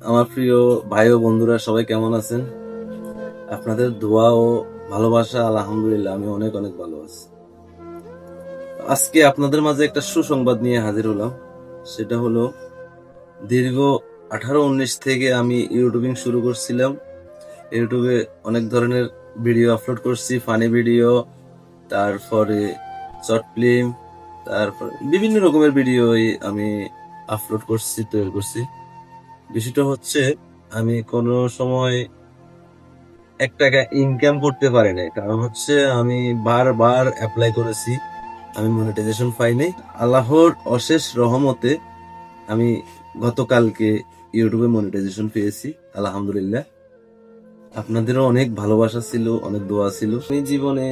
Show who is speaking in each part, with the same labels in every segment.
Speaker 1: আমার প্রিয় ভাই ও বন্ধুরা সবাই কেমন আছেন? আপনাদের দোয়া ও ভালোবাসা আলহামদুলিল্লাহ আমি অনেক অনেক ভালো আছি। আজকে আপনাদের মাঝে একটা সুসংবাদ নিয়ে হাজির হলাম। সেটা হলো দীর্ঘ 18-19 থেকে আমি ইউটিউবিং শুরু করছিলাম। ইউটিউবে অনেক ধরনের ভিডিও আপলোড করছি, ফানি ভিডিও, তারপরে শর্ট ফিল্ম, তারপর বিভিন্ন রকমের ভিডিও আমি আপলোড করছি, তৈরি করছি। বিষয়টা হচ্ছে আমি কোনো সময় 1 টাকা ইনকাম করতে পারি নাই, কারণ হচ্ছে আমি বারবার অ্যাপ্লাই করেছি, আমি মনিটাইজেশন পাই নাই। আল্লাহর অশেষ রহমতে আমি গতকালকে ইউটিউবে মনিটাইজেশন পেয়েছি, আলহামদুলিল্লাহ। আপনাদেরও অনেক ভালোবাসা ছিল, অনেক দোয়া ছিল। আমি জীবনে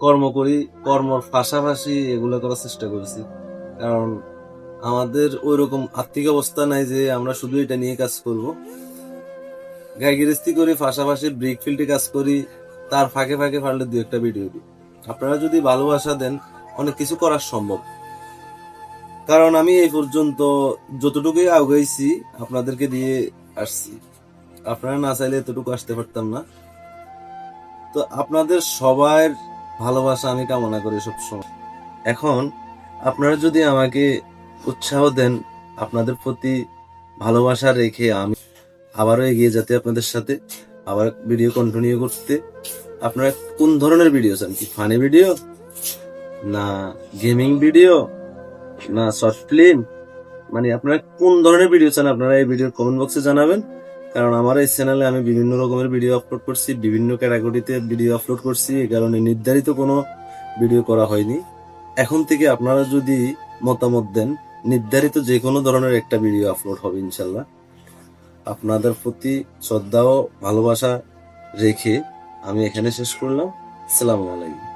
Speaker 1: কর্ম করি, কর্মর পাশাপাশি এগুলো করার চেষ্টা করেছি, কারণ আমাদের ওইরকম আর্থিক অবস্থা নাই যে আমরা শুধু এটা নিয়ে কাজ করব। গাইগিরিস্তি করি, পাশাপাশি ব্রিক ফিল্ডে কাজ করি, তার ফাঁকে ফাঁকে পারলে 2-1টা ভিডিও দিই। আপনারা যদি ভালোবাসা দেন অনেক কিছু করা সম্ভব, কারণ আমি এই পর্যন্ত যতটুকুই আগাইছি আপনাদেরকে দিয়ে আসছি। আপনারা না চাইলে এতটুকু আসতে পারতাম না। তো আপনাদের সবার ভালোবাসা আমি কামনা করি সবসময়। এখন আপনারা যদি আমাকে উৎসাহ দেন, আপনাদের প্রতি ভালোবাসা রেখে আমি আবারও এগিয়ে যেতে, আপনাদের সাথে আবার ভিডিও কন্টিনিউ করতে। আপনারা কোন ধরনের ভিডিও চান? কি ফানি ভিডিও, না গেমিং ভিডিও, না শর্ট ফিল্ম? মানে আপনারা কোন ধরনের ভিডিও চান আপনারা এই ভিডিওর কমেন্ট বক্সে জানাবেন। কারণ আমার এই চ্যানেলে আমি বিভিন্ন রকমের ভিডিও আপলোড করছি, বিভিন্ন ক্যাটাগরিতে ভিডিও আপলোড করছি, এই কারণে নির্ধারিত কোনো ভিডিও করা হয়নি। এখন থেকে আপনারা যদি মতামত দেন, নির্ধারিত যে কোনো ধরনের একটা ভিডিও আপলোড হবে ইনশাল্লাহ। আপনাদের প্রতি শ্রদ্ধা ও ভালোবাসা রেখে আমি এখানে শেষ করলাম। আসসালামু আলাইকুম।